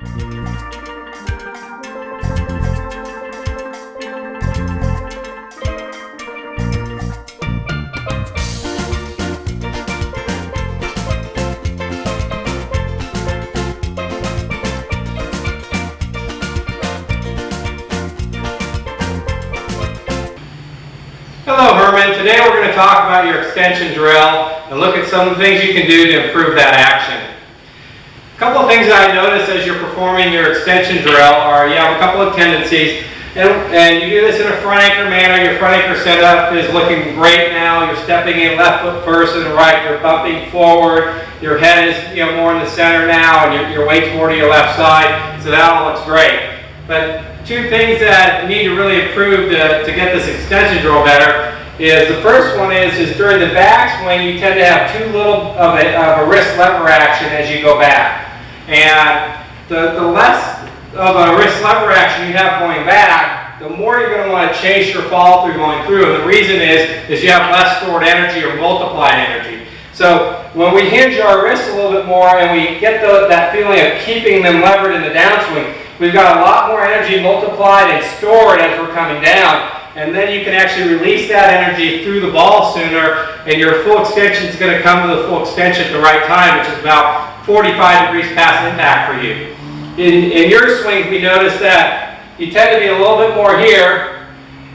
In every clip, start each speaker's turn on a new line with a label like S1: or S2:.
S1: Hello Herman, today we're going to talk about your extension drill and look at some of the things you can do to improve that action. A couple of things that I noticed as you're performing your extension drill are you have a couple of tendencies, and you do this in a front anchor manner. Your front anchor setup is looking great now. You're stepping in left foot first and right, you're bumping forward, your head is more in the center now, and your weight's more to your left side, so that all looks great. But two things that need to really improve to get this extension drill better is the first one is during the backswing you tend to have too little of a wrist lever action as you go back. And the less of a wrist lever action you have going back, the more you're going to want to chase your fall through going through. And the reason is you have less stored energy or multiplied energy. So when we hinge our wrists a little bit more and we get that feeling of keeping them levered in the downswing, we've got a lot more energy multiplied and stored as we're coming down. And then you can actually release that energy through the ball sooner, and your full extension is going to come to the full extension at the right time, which is about 45 degrees past impact for you. In your swings, we notice that you tend to be a little bit more here,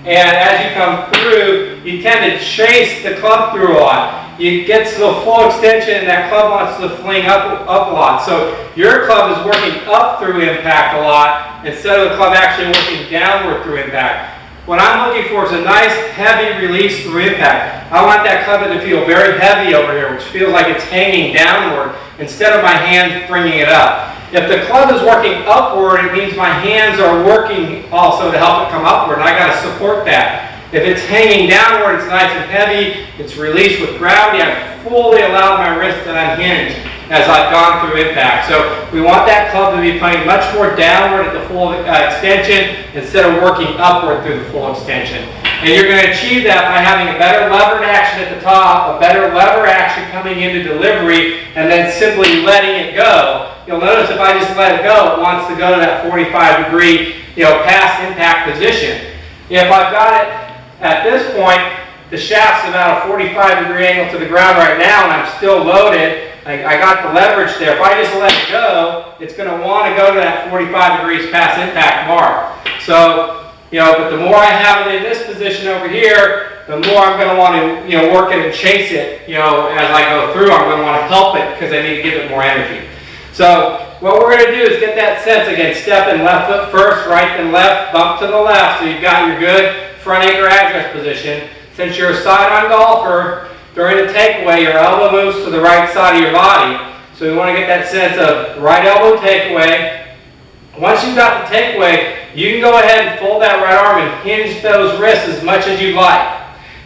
S1: and as you come through, you tend to chase the club through a lot. You get to the full extension and that club wants to fling up a lot. So your club is working up through impact a lot instead of the club actually working downward through impact. What I'm looking for is a nice heavy release through impact. I want that club to feel very heavy over here, which feels like it's hanging downward instead of my hand bringing it up. If the club is working upward, it means my hands are working also to help it come upward, and I got to support that. If it's hanging downward, it's nice and heavy, it's released with gravity. I've fully allowed my wrist to unhinge as I've gone through impact. So we want that club to be playing much more downward at the full extension instead of working upward through the full extension. And you're going to achieve that by having a better levered action at the top, a better lever action coming into delivery, and then simply letting it go. You'll notice if I just let it go, it wants to go to that 45 degree past impact position. If I've got it at this point, the shaft's about a 45 degree angle to the ground right now, and I'm still loaded. I got the leverage there. If I just let it go, it's going to want to go to that 45 degrees past impact mark. So, but the more I have it in this position over here, the more I'm going to want to, work it and chase it, as I go through. I'm going to want to help it because I need to give it more energy. So what we're going to do is get that sense again. Step in left foot first, right then left, bump to the left. So you've got your good front anchor address position. Since you're a side-on golfer, during the takeaway, your elbow moves to the right side of your body. So we want to get that sense of right elbow takeaway. Once you've got the takeaway, you can go ahead and fold that right arm and hinge those wrists as much as you'd like.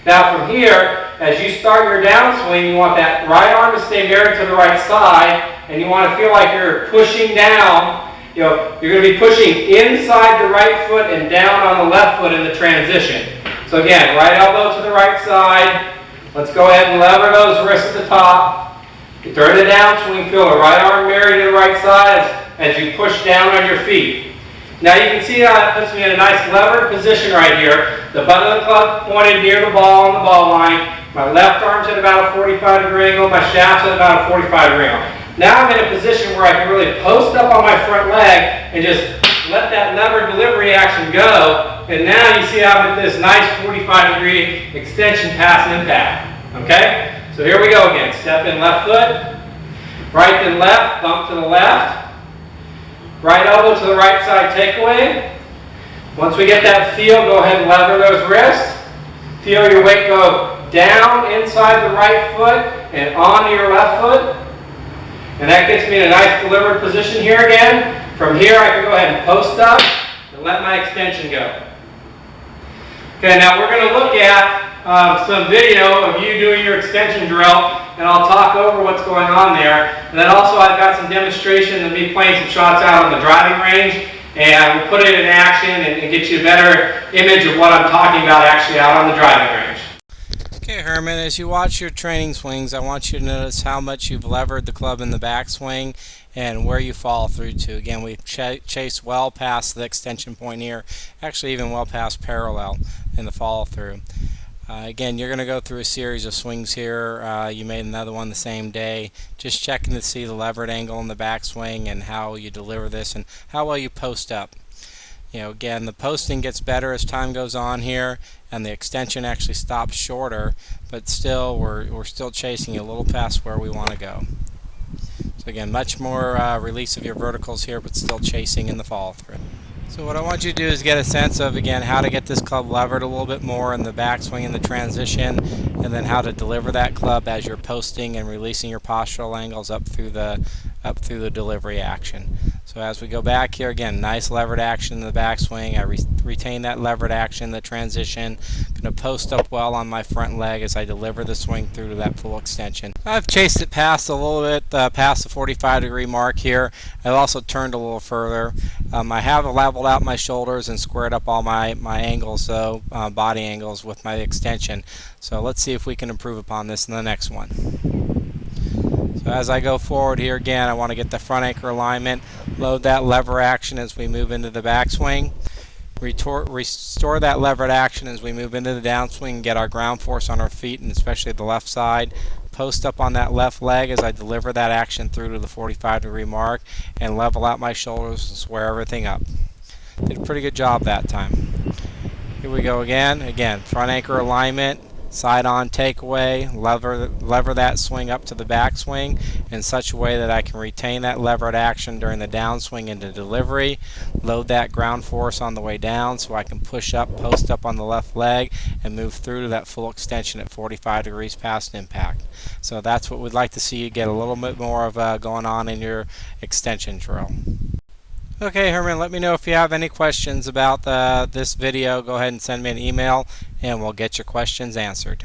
S1: Now from here, as you start your downswing, you want that right arm to stay married to the right side, and you want to feel like you're pushing down. You're going to be pushing inside the right foot and down on the left foot in the transition. So again, right elbow to the right side. Let's go ahead and lever those wrists at the top. During the downswing, feel the right arm married to the right side as you push down on your feet. Now you can see how it puts me in a nice levered position right here. The butt of the club pointed near the ball on the ball line. My left arm's at about a 45 degree angle. My shaft's at about a 45 degree angle. Now I'm in a position where I can really post up on my front leg and just let that lever delivery action go. And now you see I'm at this nice 45 degree extension past impact. Okay? So here we go again. Step in left foot, right then left, bump to the left, right elbow to the right side takeaway. Once we get that feel, go ahead and lever those wrists. Feel your weight go down inside the right foot and onto your left foot. And that gets me in a nice delivered position here again. From here I can go ahead and post up and let my extension go. Okay, now we're going to look at some video of you doing your extension drill, and I'll talk over what's going on there. And then also I've got some demonstration of me playing some shots out on the driving range, and we'll put it in action and get you a better image of what I'm talking about actually out on the driving range.
S2: Okay, Herman, as you watch your training swings, I want you to notice how much you've levered the club in the backswing and where you follow through to. Again, we've chased well past the extension point here, actually even well past parallel in the follow through. Again, you're going to go through a series of swings here. You made another one the same day, just checking to see the levered angle in the backswing and how you deliver this and how well you post up. Again, the posting gets better as time goes on here, and the extension actually stops shorter, but still we're still chasing a little past where we want to go. So again, much more release of your verticals here, but still chasing in the follow through. So what I want you to do is get a sense of, again, how to get this club levered a little bit more in the backswing and the transition, and then how to deliver that club as you're posting and releasing your postural angles up through the delivery action. So as we go back here, again, nice levered action in the backswing. I retain that levered action in the transition. Going to post up well on my front leg as I deliver the swing through to that full extension. I've chased it past a little bit, past the 45-degree mark here. I've also turned a little further. I have leveled out my shoulders and squared up all my angles, so body angles with my extension. So let's see if we can improve upon this in the next one. So as I go forward here, again, I want to get the front anchor alignment, load that lever action as we move into the backswing, restore that levered action as we move into the downswing and get our ground force on our feet, and especially the left side. Post up on that left leg as I deliver that action through to the 45-degree mark and level out my shoulders and square everything up. Did a pretty good job that time. Here we go again. Again, front anchor alignment, side on takeaway, lever that swing up to the backswing in such a way that I can retain that levered action during the downswing into delivery, load that ground force on the way down so I can push up, post up on the left leg, and move through to that full extension at 45 degrees past impact. So that's what we'd like to see you get a little bit more of going on in your extension drill. Okay, Herman, let me know if you have any questions about this video. Go ahead and send me an email and we'll get your questions answered.